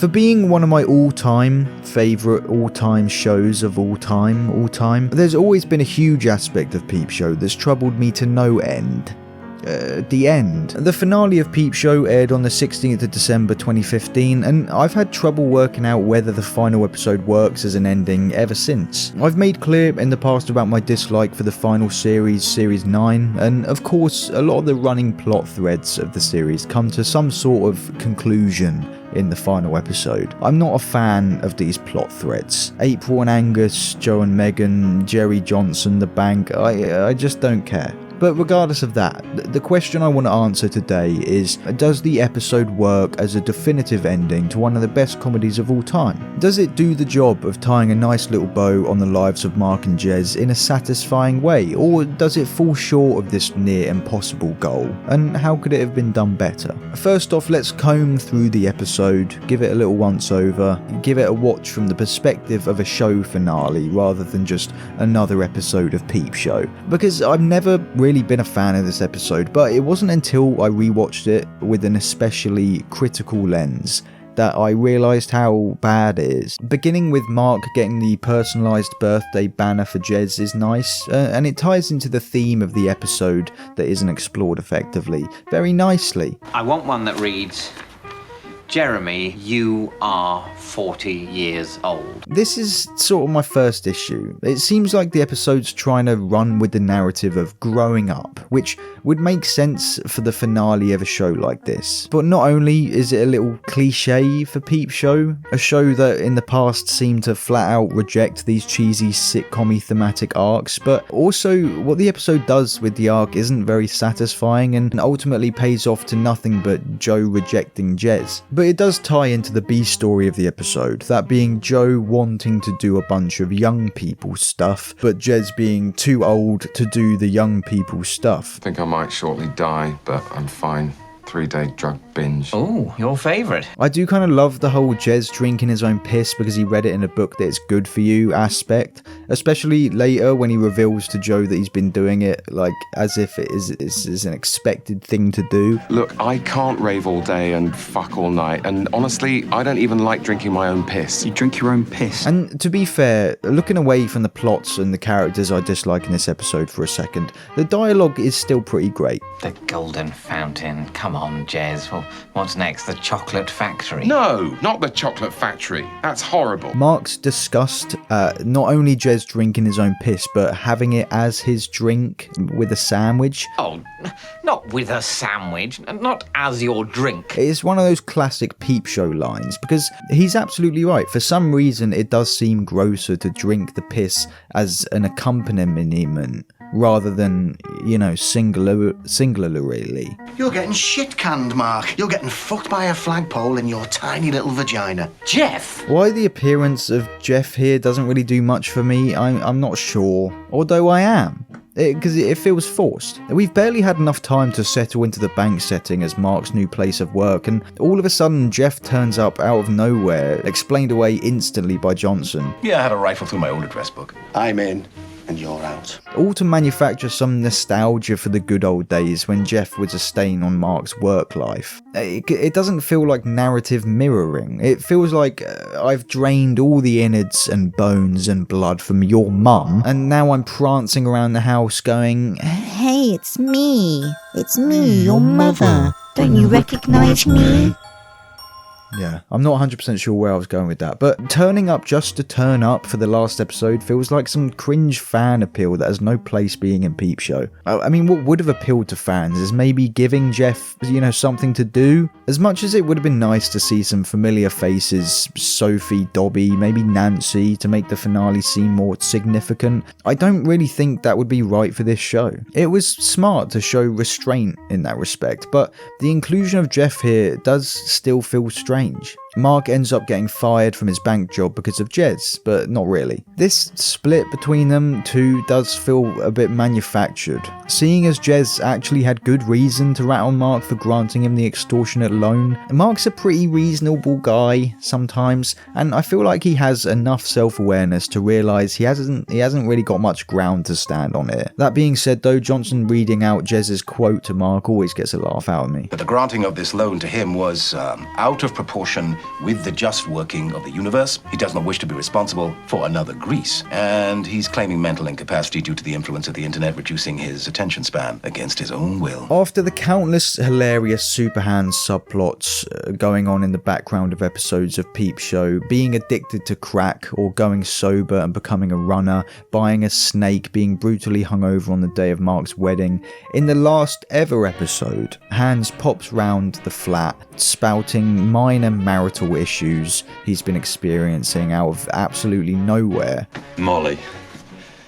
For being one of my all-time favourite all-time shows of all time, there's always been a huge aspect of Peep Show that's troubled me to no end. The end. The finale of Peep Show aired on the 16th of December 2015, and I've had trouble working out whether the final episode works as an ending ever since. I've made clear in the past about my dislike for the final series, Series 9, and of course a lot of the running plot threads of the series come to some sort of conclusion in the final episode. I'm not a fan of these plot threads. April and Angus, Joe and Megan, Jerry Johnson, the bank, I just don't care. But regardless of that, the question I want to answer today is, does the episode work as a definitive ending to one of the best comedies of all time? Does it do the job of tying a nice little bow on the lives of Mark and Jez in a satisfying way, or does it fall short of this near impossible goal? And how could it have been done better? First off, let's comb through the episode, give it a little once over, give it a watch from the perspective of a show finale rather than just another episode of Peep Show. Because I've never really been a fan of this episode, but it wasn't until I rewatched it with an especially critical lens that I realised how bad it is. Beginning with Mark getting the personalised birthday banner for Jez is nice, and it ties into the theme of the episode that isn't explored effectively very nicely. I want one that reads, Jeremy, you are 40 years old. This is sort of my first issue. It seems like the episode's trying to run with the narrative of growing up, which would make sense for the finale of a show like this. But not only is it a little cliche for Peep Show, a show that in the past seemed to flat out reject these cheesy sitcom-y thematic arcs, but also what the episode does with the arc isn't very satisfying and ultimately pays off to nothing but Joe rejecting Jez. But it does tie into the B story of the episode, that being Joe wanting to do a bunch of young people stuff, but Jez being too old to do the young people stuff. I think I might shortly die, but I'm fine. 3-day drug binge. Oh, your favourite. I do kind of love the whole Jez drinking his own piss because he read it in a book that it's good for you aspect, especially later when he reveals to Joe that he's been doing it like as if it is an expected thing to do. Look, I can't rave all day and fuck all night, and honestly, I don't even like drinking my own piss. You drink your own piss? And to be fair, looking away from the plots and the characters I dislike in this episode for a second, the dialogue is still pretty great. The Golden Fountain. Come on, Jez. Well, what's next? The Chocolate Factory? No, not the Chocolate Factory. That's horrible. Mark's disgust at not only Jez drinking his own piss, but having it as his drink with a sandwich. Oh, not with a sandwich. Not as your drink. It's one of those classic Peep Show lines, because he's absolutely right. For some reason, it does seem grosser to drink the piss as an accompaniment rather than, singularly. You're getting shit-canned, Mark. You're getting fucked by a flagpole in your tiny little vagina. Jeff! Why the appearance of Jeff here doesn't really do much for me, I'm not sure. Although I am. Because it feels forced. We've barely had enough time to settle into the bank setting as Mark's new place of work, and all of a sudden Jeff turns up out of nowhere, explained away instantly by Johnson. Yeah, I had a rifle through my old address book. I'm in, and you're out. All to manufacture some nostalgia for the good old days when Jeff was a stain on Mark's work life. It doesn't feel like narrative mirroring. It feels like I've drained all the innards and bones and blood from your mum, and now I'm prancing around the house going, Hey, it's me. It's me, your mother. Don't you recognise me? Yeah, I'm not 100% sure where I was going with that, but turning up just to turn up for the last episode feels like some cringe fan appeal that has no place being in Peep Show. I mean, what would have appealed to fans is maybe giving Jeff, something to do. As much as it would have been nice to see some familiar faces, Sophie, Dobby, maybe Nancy, to make the finale seem more significant, I don't really think that would be right for this show. It was smart to show restraint in that respect, but the inclusion of Jeff here does still feel strange. Mark ends up getting fired from his bank job because of Jez, but not really. This split between them two does feel a bit manufactured. Seeing as Jez actually had good reason to rat on Mark for granting him the extortionate loan, Mark's a pretty reasonable guy sometimes, and I feel like he has enough self-awareness to realise he hasn't really got much ground to stand on here. That being said though, Johnson reading out Jez's quote to Mark always gets a laugh out of me. But the granting of this loan to him was out of proportion with the just working of the universe. He does not wish to be responsible for another Greece. And he's claiming mental incapacity due to the influence of the internet, reducing his attention span against his own will. After the countless hilarious Superhands subplots going on in the background of episodes of Peep Show, being addicted to crack or going sober and becoming a runner, buying a snake, being brutally hungover on the day of Mark's wedding, in the last ever episode, Hans pops round the flat, spouting minor marital issues he's been experiencing out of absolutely nowhere. Molly.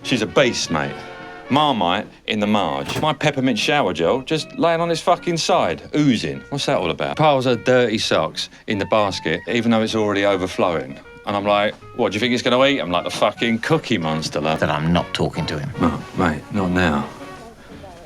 She's a beast, mate. Marmite in the marge. My peppermint shower gel just laying on his fucking side, oozing. What's that all about? Piles her dirty socks in the basket, even though it's already overflowing. And I'm like, what, do you think he's going to eat? I'm like the fucking Cookie Monster, love. That I'm not talking to him. No, mate, not now.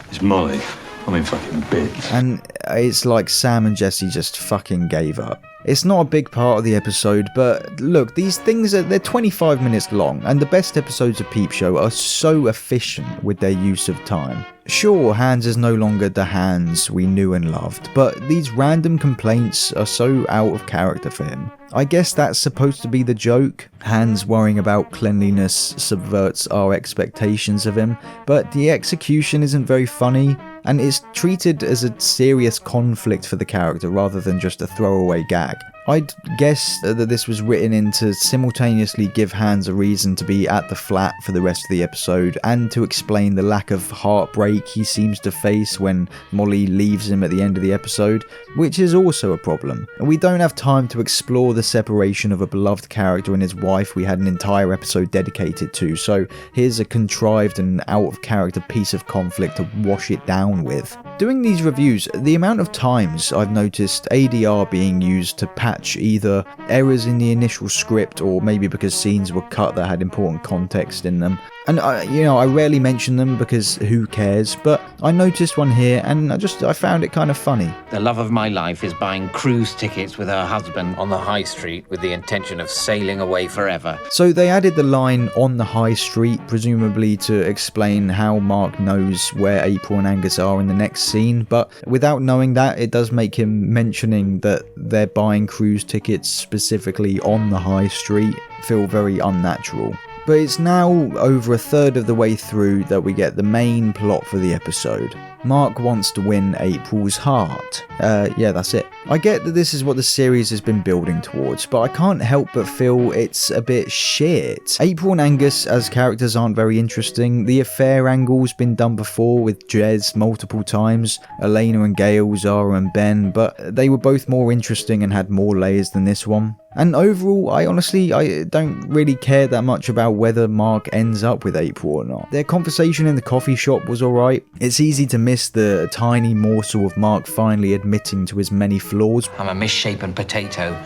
It's Molly. I'm in fucking bits. And it's like Sam and Jesse just fucking gave up. It's not a big part of the episode, but look, these things they're 25 minutes long, and the best episodes of Peep Show are so efficient with their use of time. Sure, Hans is no longer the Hans we knew and loved, but these random complaints are so out of character for him. I guess that's supposed to be the joke. Hans worrying about cleanliness subverts our expectations of him, but the execution isn't very funny, and it's treated as a serious conflict for the character rather than just a throwaway gag. I'd guess that this was written in to simultaneously give Hans a reason to be at the flat for the rest of the episode and to explain the lack of heartbreak he seems to face when Molly leaves him at the end of the episode, which is also a problem. We don't have time to explore the separation of a beloved character and his wife we had an entire episode dedicated to, so here's a contrived and out of character piece of conflict to wash it down with. Doing these reviews, the amount of times I've noticed ADR being used to patch either errors in the initial script or maybe because scenes were cut that had important context in them. And I rarely mention them because who cares, but I noticed one here and I found it kind of funny. The love of my life is buying cruise tickets with her husband on the high street with the intention of sailing away forever. So they added the line "on the high street," presumably to explain how Mark knows where April and Angus are in the next scene, but without knowing that, it does make him mentioning that they're buying cruise tickets specifically on the high street feel very unnatural. But it's now over a third of the way through that we get the main plot for the episode. Mark wants to win April's heart. Yeah, that's it. I get that this is what the series has been building towards, but I can't help but feel it's a bit shit. April and Angus as characters aren't very interesting. The affair angle's been done before with Jez multiple times, Elena and Gail, Zara and Ben, but they were both more interesting and had more layers than this one. And overall, I don't really care that much about whether Mark ends up with April or not. Their conversation in the coffee shop was alright. It's easy to miss the tiny morsel of Mark finally admitting to his many flaws. I'm a misshapen potato,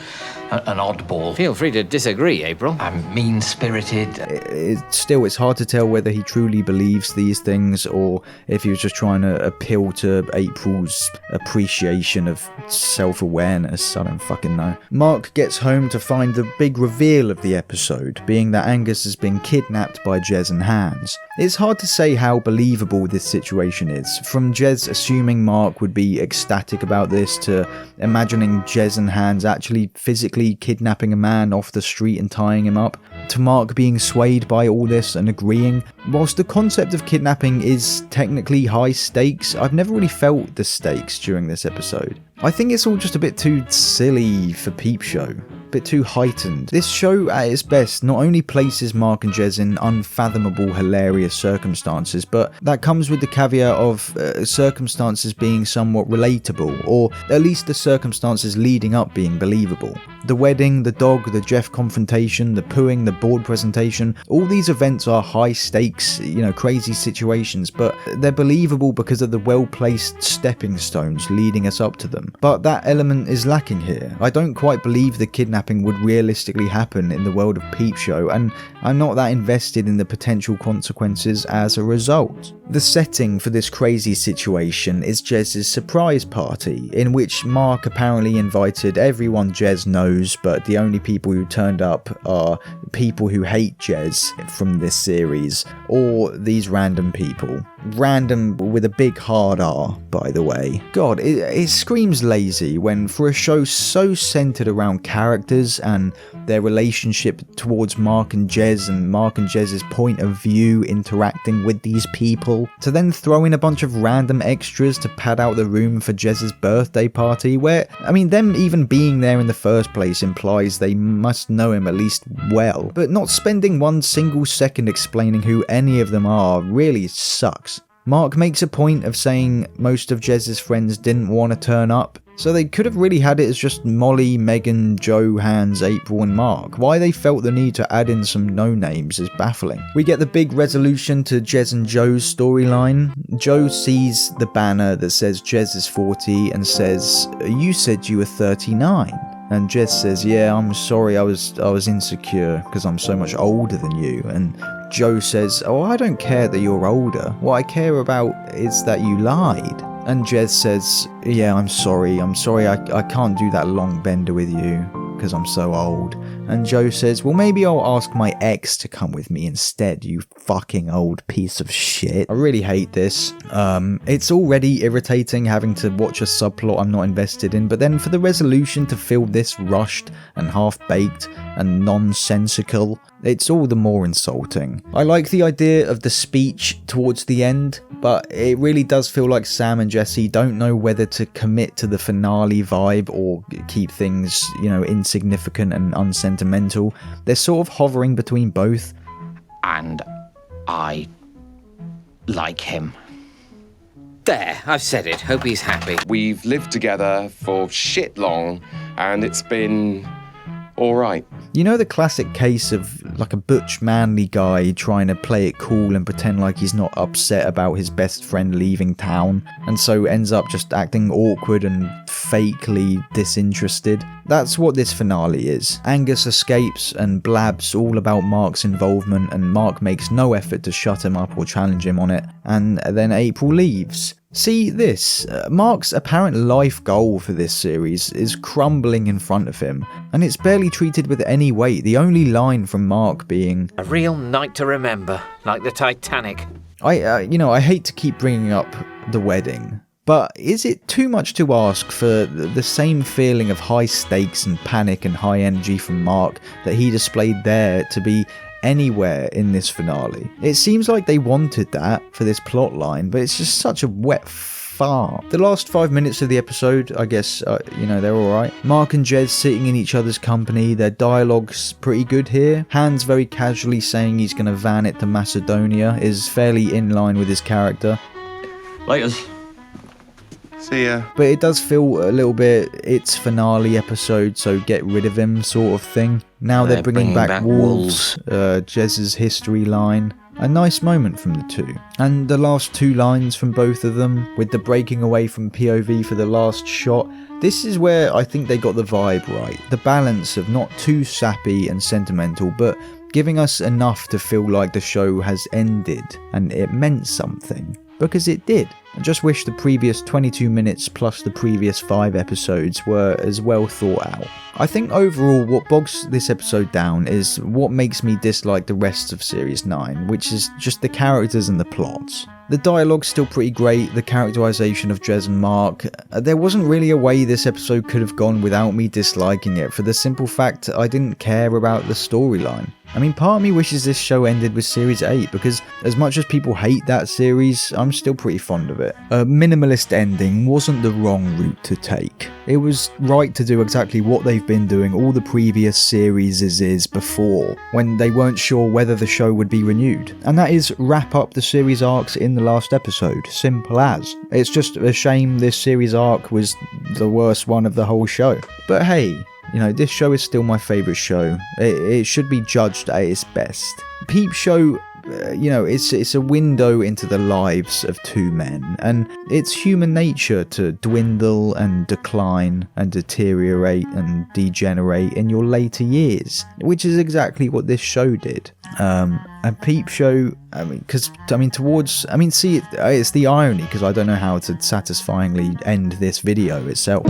an oddball. Feel free to disagree, April. I'm mean-spirited. It's hard to tell whether he truly believes these things or if he was just trying to appeal to April's appreciation of self-awareness. I don't fucking know. Mark gets home to find the big reveal of the episode, being that Angus has been kidnapped by Jez and Hans. It's hard to say how believable this situation is, from Jez assuming Mark would be ecstatic about this to imagining Jez and Hans actually physically kidnapping a man off the street and tying him up, to Mark being swayed by all this and agreeing. Whilst the concept of kidnapping is technically high stakes, I've never really felt the stakes during this episode. I think it's all just a bit too silly for Peep Show. A bit too heightened. This show at its best not only places Mark and Jez in unfathomable hilarious circumstances, but that comes with the caveat of circumstances being somewhat relatable, or at least the circumstances leading up being believable. The wedding, the dog, the Jeff confrontation, the pooing, the board presentation, all these events are high stakes, crazy situations, but they're believable because of the well-placed stepping stones leading us up to them. But that element is lacking here. I don't quite believe the kidnapping would realistically happen in the world of Peep Show, and I'm not that invested in the potential consequences as a result. The setting for this crazy situation is Jez's surprise party, in which Mark apparently invited everyone Jez knows, but the only people who turned up are people who hate Jez from this series, or these random people. Random with a big hard R, by the way. God, it screams lazy when, for a show so centered around characters and their relationship towards Mark and Jez's point of view interacting with these people, to then throw in a bunch of random extras to pad out the room for Jez's birthday party, where, I mean, them even being there in the first place implies they must know him at least well, but not spending one single second explaining who any of them are really sucks. Mark makes a point of saying most of Jez's friends didn't want to turn up, so they could have really had it as just Molly, Megan, Joe, Hans, April and Mark. Why they felt the need to add in some no-names is baffling. We get the big resolution to Jez and Joe's storyline. Joe sees the banner that says Jez is 40 and says, "You said you were 39. And Jez says, "Yeah, I'm sorry, I was insecure because I'm so much older than you." And Joe says, "Oh, I don't care that you're older. What I care about is that you lied." And Jez says, "Yeah, I'm sorry, I can't do that long bender with you because I'm so old." And Joe says, "Well, maybe I'll ask my ex to come with me instead, you fucking old piece of shit." I really hate this. It's already irritating having to watch a subplot I'm not invested in, but then for the resolution to feel this rushed and half-baked and nonsensical, it's all the more insulting. I like the idea of the speech towards the end, but it really does feel like Sam and Jesse don't know whether to commit to the finale vibe or keep things, insignificant and unsentimental. They're sort of hovering between both. And I like him. There, I've said it. Hope he's happy. We've lived together for shit long, and it's been all right. You know the classic case of like a butch manly guy trying to play it cool and pretend like he's not upset about his best friend leaving town, and so ends up just acting awkward and fakely disinterested? That's what this finale is. Angus escapes and blabs all about Mark's involvement, and Mark makes no effort to shut him up or challenge him on it, and then April leaves. See this, Mark's apparent life goal for this series is crumbling in front of him, and it's barely treated with any weight, the only line from Mark being, "A real night to remember, like the Titanic." I hate to keep bringing up the wedding, but is it too much to ask for the same feeling of high stakes and panic and high energy from Mark that he displayed there to be anywhere in this finale? It seems like they wanted that for this plot line, but it's just such a wet fart. The last 5 minutes of the episode, I guess, they're alright. Mark and Jez sitting in each other's company, their dialogue's pretty good here. Hans very casually saying he's gonna van it to Macedonia is fairly in line with his character. Laters. See ya. But it does feel a little bit, it's finale episode, so get rid of him sort of thing. Now they're bringing back Wolves, Jez's history line. A nice moment from the two. And the last two lines from both of them, with the breaking away from POV for the last shot, this is where I think they got the vibe right. The balance of not too sappy and sentimental, but giving us enough to feel like the show has ended and it meant something. Because it did. I just wish the previous 22 minutes plus the previous 5 episodes were as well thought out. I think overall what bogs this episode down is what makes me dislike the rest of Series 9, which is just the characters and the plots. The dialogue's still pretty great, the characterization of Jez and Mark. There wasn't really a way this episode could have gone without me disliking it, for the simple fact I didn't care about the storyline. I mean, part of me wishes this show ended with Series 8, because as much as people hate that series, I'm still pretty fond of it. A minimalist ending wasn't the wrong route to take. It was right to do exactly what they've been doing all the previous series is before, when they weren't sure whether the show would be renewed. And that is wrap up the series arcs in the last episode, simple as. It's just a shame this series arc was the worst one of the whole show. But hey, this show is still my favourite show. It should be judged at its best. Peep Show it's a window into the lives of two men, and it's human nature to dwindle and decline and deteriorate and degenerate in your later years, which is exactly what this show did. And Peep Show, it's the irony, because I don't know how to satisfyingly end this video itself.